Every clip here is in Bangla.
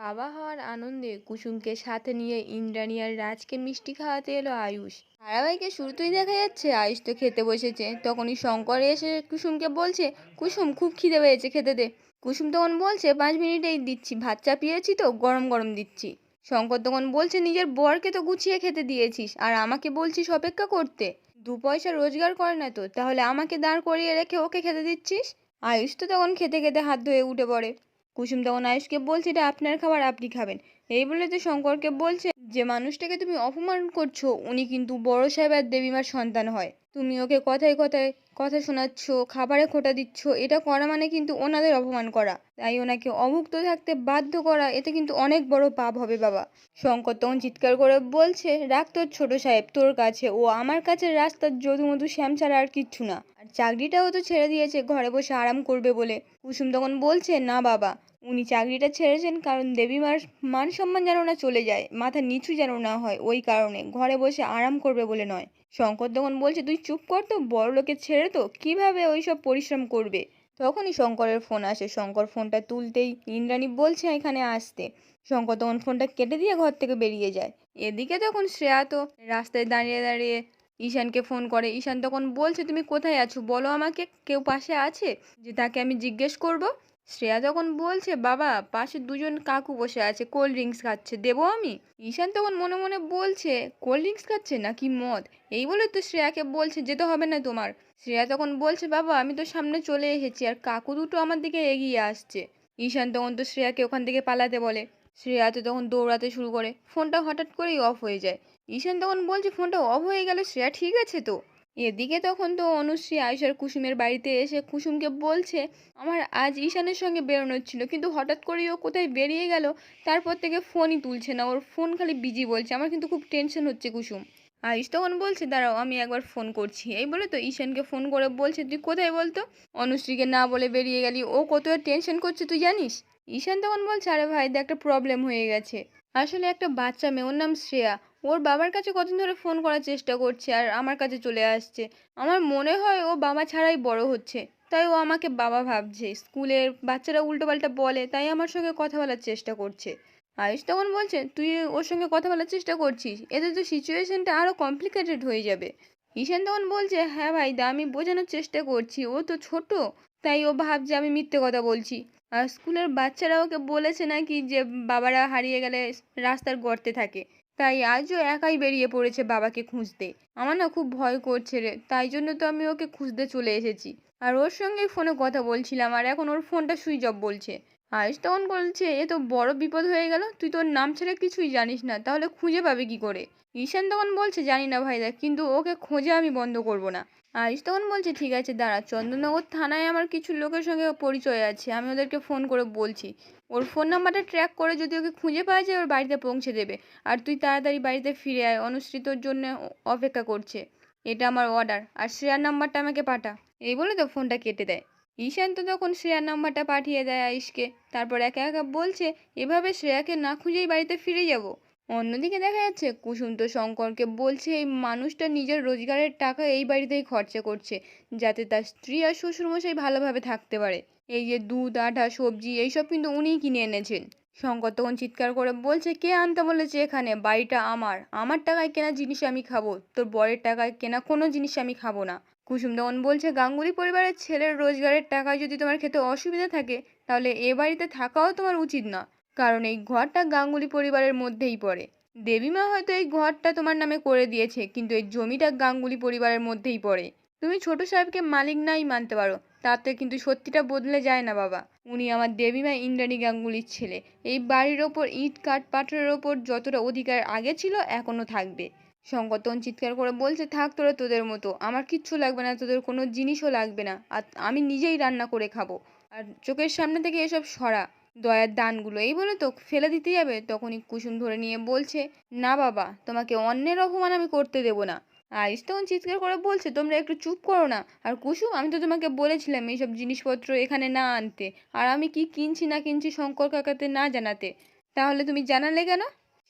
বাবা হওয়ার আনন্দে কুসুমকে সাথে নিয়ে ইন্দ্রাণী আর রাজকে মিষ্টি খাওয়াতে এলো আয়ুষ। ধারাবাহিকে শুরুতেই দেখা যাচ্ছে আয়ুষ তো খেতে বসেছে, তখনই শঙ্কর এসে কুসুমকে বলছে, কুসুম খুব খিদে পেয়েছে, খেতে দে। কুসুম তখন বলছে, 5 মিনিটেই দিচ্ছি, ভাত চাপিয়েছি তো, গরম গরম দিচ্ছি। শঙ্কর তখন বলছে, নিজের বরকে তো গুছিয়ে খেতে দিয়েছিস আর আমাকে বলছিস অপেক্ষা করতে। 2 পয়সা রোজগার করে না তো, তাহলে আমাকে দাঁড় করিয়ে রেখে ওকে খেতে দিচ্ছিস। আয়ুষ তো তখন খেতে খেতে হাত ধুয়ে উঠে পড়ে। কুসুম তখন আয়ুষকে বলছে, এটা আপনার খাবার, আপনি খাবেন। এই বলে তো শঙ্করকে বলছে, যে মানুষটাকে তুমি অপমান করছো উনি কিন্তু বড় সাহেব আর দেবীমার সন্তান হয়। তুমি ওকে কথায় কথায় কথা শোনাচ্ছ, খাবারে খোঁটা দিচ্ছ, এটা করা মানে কিন্তু ওনাদের অপমান করা। তাই ওনাকে অভুক্ত থাকতে বাধ্য করা, এতে কিন্তু অনেক বড় পাপ হবে বাবা। শঙ্কর তখন চিৎকার করে বলছে, রাখ তোর ছোট সাহেব তোর কাছে, ও আমার কাছে রাস্তার যদুমধু শ্যাম ছাড়া আর কিচ্ছু না। আর চাকরিটাও তো ছেড়ে দিয়েছে ঘরে বসে আরাম করবে বলে। কুসুম তখন বলছে, না বাবা, উনি চাকরিটা ছেড়েছেন কারণ দেবীমার মান সম্মান যেন না চলে যায়, মাথা নিচু যেন না হয়, ওই কারণে, ঘরে বসে আরাম করবে বলে নয়। শঙ্কর তখন বলছে, তুই চুপ কর তো, বড় লোকের ছেড়ে তো কিভাবে ওইসব পরিশ্রম করবে। তখনই শঙ্করের ফোন আসে। শঙ্কর ফোনটা তুলতেই ইন্দ্রাণী বলছে এখানে আসতে। শঙ্কর তখন ফোনটা কেটে দিয়ে ঘর থেকে বেরিয়ে যায়। এদিকে তখন শ্রেয়া তো রাস্তায় দাঁড়িয়ে দাঁড়িয়ে ঈশানকে ফোন করে। ঈশান তখন বলছে, তুমি কোথায় আছো বলো আমাকে, কেউ পাশে আছে যে তাকে আমি জিজ্ঞেস করব। শ্রেয়া তখন বলছে, বাবা পাশে দুজন কাকু বসে আছে, কোল্ড ড্রিঙ্কস খাচ্ছে, দেবো আমি। ঈশান তখন মনে মনে বলছে, কোল্ড ড্রিঙ্কস খাচ্ছে নাকি মদ। এই বলে তো শ্রেয়াকে বলছে, যেতে হবে না তোমার। শ্রেয়া তখন বলছে, বাবা আমি তো সামনে চলে এসেছি আর কাকু দুটো আমার দিকে এগিয়ে আসছে। ঈশান তখন তো শ্রেয়াকে ওখান থেকে পালাতে বলে। শ্রেয়া তো তখন দৌড়াতে শুরু করে, ফোনটা হঠাৎ করেই অফ হয়ে যায়। ঈশান তখন বলছে, ফোনটা অফ হয়ে গেল, শ্রেয়া ঠিক আছে তো। এদিকে তখন তো অনুশ্রী আয়ুষ আর কুসুমের বাড়িতে এসে কুসুমকে বলছে, আমার আজ ঈশানের সঙ্গে বেরোনোর ছিল, কিন্তু হঠাৎ করেই ও কোথায় বেরিয়ে গেল, তারপর থেকে ফোনই তুলছে না, ওর ফোন খালি বিজি বলছে, আমার কিন্তু খুব টেনশন হচ্ছে কুসুম। আয়ুষ তখন বলছে, দাঁড়াও আমি একবার ফোন করছি। এই বলে তো ঈশানকে ফোন করে বলছে, তুই কোথায় বলতো, অনুশ্রীকে না বলে বেরিয়ে গেলি, ও কত টেনশন করছে তুই জানিস। ঈশান তখন বলছে, আরে ভাই একটা প্রবলেম হয়ে গেছে। আসলে একটা বাচ্চা মেয়ে, ওর নাম শ্রেয়া, ওর বাবার কাছে কদিন ধরে ফোন করার চেষ্টা করছে আর আমার কাছে চলে আসছে। আমার মনে হয় ও বাবা ছাড়াই বড় হচ্ছে, তাই ও আমাকে বাবা ভাবছে। স্কুলের বাচ্চারা উল্টোপাল্টা বলে, তাই আমার সঙ্গে কথা বলার চেষ্টা করছে। আয়ুষ তখন বলছে, তুই ওর সঙ্গে কথা বলার চেষ্টা করছিস, এতে তো সিচুয়েশনটা আরও কমপ্লিকেটেড হয়ে যাবে। ঈশান তখন বলছে, হ্যাঁ ভাইদা আমি বোঝানোর চেষ্টা করছি, ও তো ছোট, তাই ও ভাবছে আমি মিথ্যে কথা বলছি। আর স্কুলের বাচ্চারা ওকে বলেছে নাকি যে বাবারা হারিয়ে গেলে রাস্তার গর্তে থাকে, তাই আজও একাই বেরিয়ে পড়েছে বাবাকে খুঁজতে। আমার না খুব ভয় করছে রে, তাই জন্য তো আমি ওকে খুঁজতে চলে এসেছি। আর ওর সঙ্গেই ফোনে কথা বলছিলাম আর এখন ওর ফোনটা সুইচ অফ বলছে। আয়ুষ তখন বলছে, এ তো বড় বিপদ হয়ে গেল, তুই তোর নাম ছেড়ে কিছুই জানিস না, তাহলে খুঁজে পাবে কি করে। ঈশান তখন বলছে, জানি না ভাইদা, কিন্তু ওকে খোঁজা আমি বন্ধ করব না। আয়ুষ তখন বলছে, ঠিক আছে দাঁড়া, চন্দননগর থানায় আমার কিছু লোকের সঙ্গে পরিচয় আছে, আমি ওদেরকে ফোন করে বলছি। ওর ফোন নাম্বারটা ট্র্যাক করে যদি ওকে খুঁজে পাওয়া যায় ওর বাড়িতে পৌঁছে দেবে। আর তুই তাড়াতাড়ি বাড়িতে ফিরে আয়, অনুশ্রী তোর জন্য অপেক্ষা করছে। এটা আমার অর্ডার, আর শ্রেয়ার নাম্বারটা আমাকে পাঠা। এই বলে তো ফোনটা কেটে দেয়। ঈশান তো তখন শ্রেয়ার নাম্বারটা পাঠিয়ে দেয় আয়ুষকে। তারপর একা একা বলছে, এভাবে শ্রেয়াকে না খুঁজেই বাড়িতে ফিরে যাব। অন্যদিকে দেখা যাচ্ছে কুসুম তো শঙ্করকে বলছে, এই মানুষটা নিজের রোজগারের টাকা এই বাড়িতেই খরচা করছে, যাতে তার স্ত্রী আর শ্বশুরমশাই ভালোভাবে থাকতে পারে। এই যে দুধ আটা সবজি এইসব কিন্তু উনিই কিনে এনেছেন। শঙ্কর তখন চিৎকার করে বলছে, কে আনতে বলেছে এখানে, বাড়িটা আমার, আমার টাকায় কেনা জিনিস আমি খাবো, তোর বরের টাকায় কেনা কোনো জিনিস আমি খাবো না। কুসুম তখন বলছে, গাঙ্গুলি পরিবারের ছেলের রোজগারের টাকায় যদি তোমার খেতে অসুবিধা থাকে, তাহলে এ বাড়িতে থাকাও তোমার উচিত না, কারণ এই ঘরটা গাঙ্গুলি পরিবারের মধ্যেই পড়ে। দেবীমা হয়তো এই ঘরটা তোমার নামে করে দিয়েছে, কিন্তু এই জমিটা গাঙ্গুলি পরিবারের মধ্যেই পড়ে। তুমি ছোট সাহেবকে মালিক নাই মানতে পারো, তাতে কিন্তু সত্যিটা বদলে যায় না বাবা। উনি আমার দেবীমা ইন্দ্রাণী গাঙ্গুলির ছেলে। এই বাড়ির ওপর ইট কাঠ পাথরের ওপর যতটা অধিকার আগে ছিল এখনো থাকবে। শঙ্কর তখন চিৎকার করে বলছে, থাক তোরা তোদের মতো, আমার কিচ্ছু লাগবে না, তোদের কোনো জিনিসও লাগবে না, আর আমি নিজেই রান্না করে খাবো। আর চোখের সামনে থেকে এসব সরা, দয়ার দানগুলো। এই বলে তো ফেলে দিতে যাবে, তখনই কুসুম ধরে নিয়ে বলছে, না বাবা, তোমাকে অন্যের অপমান আমি করতে দেবো না। আয়ুষ তখন চিৎকার করে বলছে, তোমরা একটু চুপ করো না। আর কুসুম, আমি তো তোমাকে বলেছিলাম এইসব জিনিসপত্র এখানে না আনতে, আর আমি কি কিনছি না কিনছি শঙ্কর কাকাতে না জানাতে, তাহলে তুমি জানালে কেন।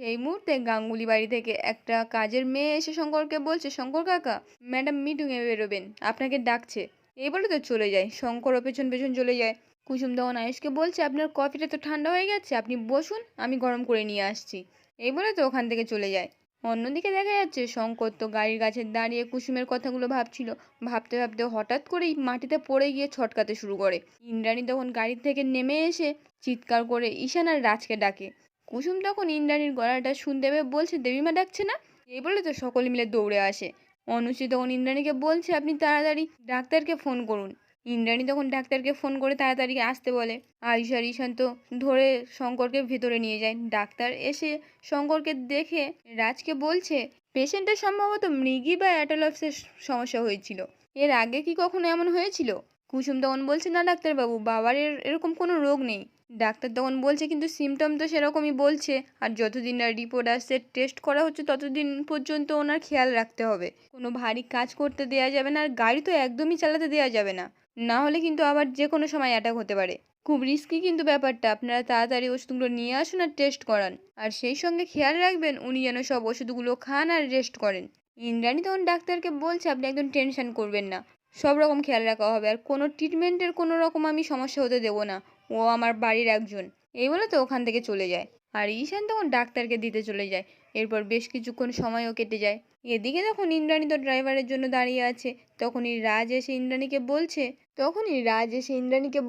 সেই মুহূর্তে গাঙ্গুলি বাড়ি থেকে একটা কাজের মেয়ে এসে শঙ্করকে বলছে, শঙ্কর কাকা, ম্যাডাম মিটিংয়ে বেরোবেন, আপনাকে ডাকছে। এই বলে তো চলে যায়। শঙ্করও পেছন পেছন চলে যায়। কুসুম তখন আয়ুষকে বলছে, আপনার কফিটা তো ঠান্ডা হয়ে গেছে, আপনি বসুন, আমি গরম করে নিয়ে আসছি। এই বলে তো ওখান থেকে চলে যায়। অন্যদিকে দেখা যাচ্ছে শঙ্কর তো গাড়ির কাছে দাঁড়িয়ে কুসুমের কথাগুলো ভাবছিল। ভাবতে ভাবতে হঠাৎ করেই মাটিতে পড়ে গিয়ে ছটকাতে শুরু করে। ইন্দ্রাণী তখন গাড়ি থেকে নেমে এসে চিৎকার করে ঈশান আর রাজকে ডাকে। কুসুম তখন ইন্দ্রাণীর গলাটা শুনতে পেয়ে বলছে, দেবীমা ডাকছে না? এই বলে তো সকলে মিলে দৌড়ে আসে। অনুশ্রী তখন ইন্দ্রাণীকে বলছে, আপনি তাড়াতাড়ি ডাক্তারকে ফোন করুন। ইন্দ্রাণী তখন ডাক্তারকে ফোন করে তাড়াতাড়ি আসতে বলে। আয়ুষ আর ঈশান তো ধরে শঙ্করকে ভেতরে নিয়ে যায়। ডাক্তার এসে শঙ্করকে দেখে রাজকে বলছে, পেশেন্টের সম্ভবত মৃগী বা অ্যাটালফসের সমস্যা হয়েছিল। এর আগে কি কখনো এমন হয়েছিল? কুসুম তখন বলছে, না ডাক্তারবাবু, বাবার এরকম কোনো রোগ নেই। ডাক্তার তখন বলছে, কিন্তু সিমটম তো সেরকমই বলছে, আর যতদিন না রিপোর্ট আসছে, টেস্ট করা হচ্ছে, ততদিন পর্যন্ত ওনার খেয়াল রাখতে হবে। কোনো ভারী কাজ করতে দেওয়া যাবে না, আর গাড়ি তো একদমই চালাতে দেওয়া যাবে না, না হলে কিন্তু আবার যে কোনো সময় অ্যাটাক হতে পারে। খুব রিস্কি কিন্তু ব্যাপারটা। আপনারা তাড়াতাড়ি ওষুধগুলো নিয়ে আসুন আর টেস্ট করান, আর সেই সঙ্গে খেয়াল রাখবেন উনি যেন সব ওষুধগুলো খান আর রেস্ট করেন। ইন্দ্রাণী তখন ডাক্তারকে বলছে, আপনি একদম টেনশন করবেন না, সব রকম খেয়াল রাখা হবে, আর কোনো ট্রিটমেন্টের কোনো রকম আমি সমস্যা হতে দেবো না। ও আমার বাড়ির একজন। এই বলে তো ওখান থেকে চলে যায়। আর ঈশান তখন ডাক্তারকে দিতে চলে যায়। এরপর বেশ কিছুক্ষণ সময়ও কেটে যায়। এদিকে তখন ইন্দ্রাণী তো ড্রাইভারের জন্য দাঁড়িয়ে আছে। তখনই রাজ এসে ইন্দ্রাণীকে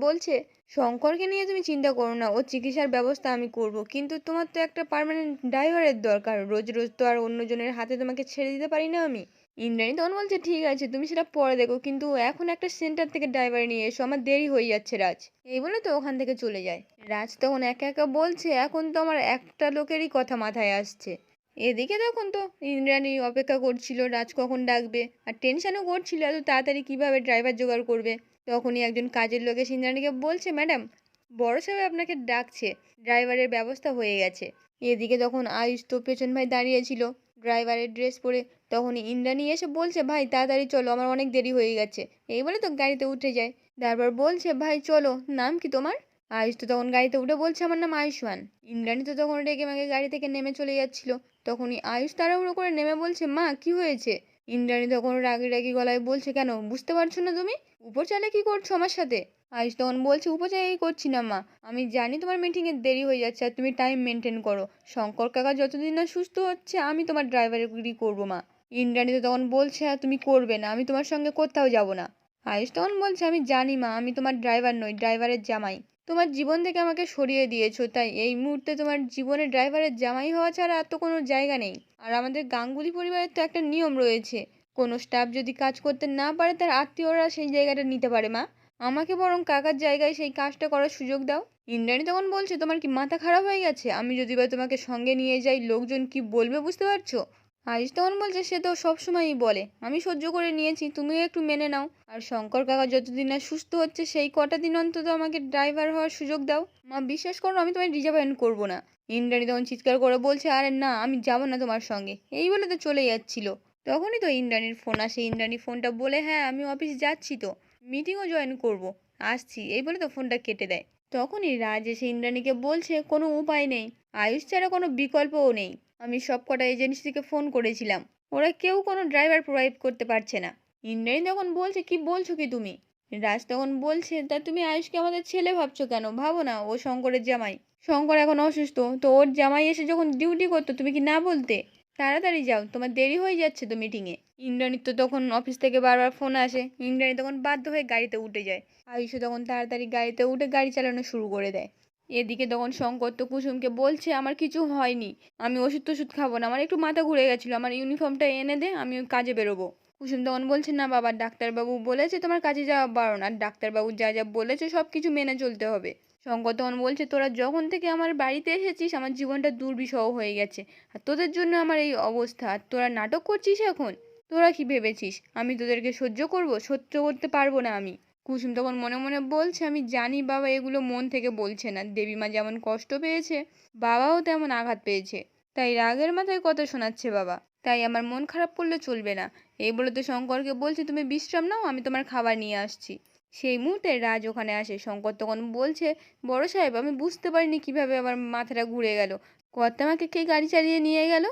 বলছে, শঙ্করকে নিয়ে তুমি চিন্তা করো না, ওর চিকিৎসার ব্যবস্থা আমি করব, কিন্তু তোমার তো একটা পার্মানেন্ট ড্রাইভারের দরকার। রোজ রোজ তো আর অন্যজনের হাতে তোমাকে ছেড়ে দিতে পারি না আমি। ইন্দ্রাণী তখন বলছে, ঠিক আছে, তুমি সেটা পরে দেখো, কিন্তু এখন একটা সেন্টার থেকে ড্রাইভার নিয়ে এসো, আমার দেরি হয়ে যাচ্ছে রাজ। এই বলে তো ওখান থেকে চলে যায়। রাজ তখন একা একা বলছে, এখন তো আমার একটা লোকেরই কথা মাথায় আসছে। এদিকে তখন তো ইন্দ্রাণী অপেক্ষা করছিল রাজ কখন ডাকবে, আর টেনশনও করছিল এত তাড়াতাড়ি কিভাবে ড্রাইভার জোগাড় করবে। তখনই একজন কাজের লোক এসে ইন্দ্রাণীকে বলছে, ম্যাডাম, বড় সাহেব আপনাকে ডাকছে, ড্রাইভারের ব্যবস্থা হয়ে গেছে। এদিকে তখন আয়ুষ তো পেছন ভাই দাঁড়িয়েছিল ড্রাইভারের ড্রেস পরে। তখনই ইন্দ্রাণী এসে বলছে, ভাই তাড়াতাড়ি চলো, আমার অনেক দেরি হয়ে গেছে। এই বলে তো গাড়িতে উঠে যায়। তারপর বলছে, ভাই চলো, নাম কি তোমার? আয়ুষ তো তখন গাড়িতে উঠে বলছে, আমার নাম আয়ুষ্মান। ইন্দ্রাণী তো তখন রেগে মেগে গাড়ি থেকে নেমে চলে যাচ্ছিল। তখনই আয়ুষ তাড়াহুড়ো করে নেমে বলছে, মা কি হয়েছে? ইন্দ্রাণী তখন রাগি রাগি গলায় বলছে, কেন বুঝতে পারছো না তুমি? উপর চালে কি করছো আমার সাথে? আয়ুষ তখন বলছে, উপচাই করছি না মা, আমি জানি তোমার মিটিংয়ের দেরি হয়ে যাচ্ছে, আর তুমি টাইম মেনটেন করো। শঙ্কর কাকা যতদিন না সুস্থ হচ্ছে আমি তোমার ড্রাইভারগিরি করবো মা। ইন্দ্রাণী তো তখন বলছে, আর তুমি করবে না, আমি তোমার সঙ্গে কোথাও যাব না। আয়ুষ তখন বলছে, আমি জানি মা, আমি তোমার ড্রাইভার নই, ড্রাইভারের জামাই। তোমার জীবন থেকে আমাকে সরিয়ে দিয়েছো, তাই এই মুহূর্তে তোমার জীবনে ড্রাইভারের জামাই হওয়া ছাড়া আর তো কোনো জায়গা নেই। আর আমাদের গাঙ্গুলি পরিবারের তো একটা নিয়ম রয়েছে, কোনো স্টাফ যদি কাজ করতে না পারে তার আত্মীয়রা সেই জায়গাটা নিতে পারে মা। আমাকে বরং কাকার জায়গায় সেই কাজটা করার সুযোগ দাও। ইন্দ্রাণী তখন বলছে, তোমার কি মাথা খারাপ হয়ে গেছে? আমি যদি বা তোমাকে সঙ্গে নিয়ে যাই, লোকজন কি বলবে বুঝতে পারছো? আয়ুষ তখন বলছে, সে তো সবসময়ই বলে, আমি সহ্য করে নিয়েছি, তুমিও একটু মেনে নাও। আর শঙ্কর কাকা যতদিন না সুস্থ হচ্ছে সেই কটা দিন অন্তত আমাকে ড্রাইভার হওয়ার সুযোগ দাও মা, বিশ্বাস করো আমি তোমায় ডিসঅ্যাপয়েন্ট করবো না। ইন্দ্রাণী তখন চিৎকার করে বলছে, আরে না, আমি যাব না তোমার সঙ্গে। এই বলে তো চলে যাচ্ছিল। তখনই তো ইন্দ্রাণীর ফোন আসে। ইন্দ্রাণী ফোনটা বলে, হ্যাঁ আমি অফিস যাচ্ছি, তো মিটিংও জয়েন করব, আসছি, এই বলে তো ফোনটা কেটে দেয়। তখনই রাজ এসে ইন্দ্রাণীকে বলছে, কোনো উপায় নেই, আয়ুষ ছাড়া কোনো বিকল্পও নেই। আমি সব কটা এজেন্সিকে ফোন করেছিলাম, ওরা কেউ কোনো ড্রাইভার প্রোভাইড করতে পারছে না। ইন্দ্রাণী তখন বলছে, কি বলছো কি তুমি? রাজ তখন বলছে, তা তুমি আয়ুষকে আমাদের ছেলে ভাবছো কেন? ভাবো না ও শঙ্করের জামাই। শঙ্কর এখন অসুস্থ, তো ওর জামাই এসে যখন ডিউটি করতো তুমি কি না বলতে? তাড়াতাড়ি যাও, তোমার দেরি হয়ে যাচ্ছে তো মিটিংয়ে। ইন্দ্রাণীর তো তখন অফিস থেকে বারবার ফোন আসে। ইন্দ্রাণী তখন বাধ্য হয়ে গাড়িতে উঠে যায়। আয়ুষও তখন তাড়াতাড়ি গাড়িতে উঠে গাড়ি চালানো শুরু করে দেয়। এদিকে তখন শঙ্কর তো কুসুমকে বলছে, আমার কিছু হয়নি, আমি ওষুধ টষুধ খাবো না, আমার একটু মাথা ঘুরে গেছিলো, আমার ইউনিফর্মটা এনে দে, আমি কাজে বেরোবো। কুসুম তখন বলছে, না বাবা, ডাক্তারবাবু বলেছে তোমার কাজে যাওয়া বারণ, আর ডাক্তারবাবু যা যা বলেছে সব কিছু মেনে চলতে হবে। শঙ্কর তখন বলছে, তোরা যখন থেকে আমার বাড়িতে এসেছিস আমার জীবনটা দুর্বিষহ হয়ে গেছে, আর তোদের জন্য আমার এই অবস্থা, আর তোরা নাটক করছিস এখন। তোরা কি ভেবেছিস আমি তোদেরকে সহ্য করব? সহ্য করতে পারবো না আমি। কুসুম তখন মনে মনে বলছে, আমি জানি বাবা এগুলো মন থেকে বলছে না, দেবীমা যেমন কষ্ট পেয়েছে বাবাও তেমন আঘাত পেয়েছে, তাই রাগের মাথায় কথা শোনাচ্ছে বাবা, তাই আমার মন খারাপ করলে চলবে না। এই বলে তো শঙ্করকে বলছে, তুমি বিশ্রাম নাও, আমি তোমার খাবার নিয়ে আসছি। সেই মুহূর্তে রাজ ওখানে আসে। শঙ্কর তখন বলছে, বড় সাহেব, আমি বুঝতে পারিনি কিভাবে আমার মাথাটা ঘুরে গেল, কর্তামাকে কে গাড়ি চালিয়ে নিয়ে গেল?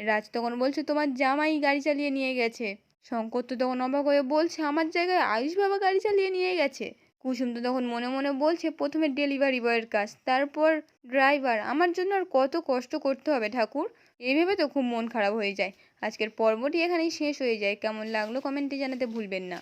রাজ তখন বলছে, তোমার জামাই গাড়ি চালিয়ে নিয়ে গেছে। শঙ্কর তো তখন অবাক হয়ে বলছে, আমার জায়গায় আয়ুষ বাবা গাড়ি চালিয়ে নিয়ে গেছে? কুসুম তো তখন মনে মনে বলছে প্রথমে ডেলিভারি বয়ের কাজ, তারপর ড্রাইভার, আমার জন্য আর কত কষ্ট করতে হবে ঠাকুর। এই ভেবে তো খুব মন খারাপ হয়ে যায়। আজকের পর্বটি এখানেই শেষ হয়ে যায়। কেমন লাগলো কমেন্টে জানাতে ভুলবেন না।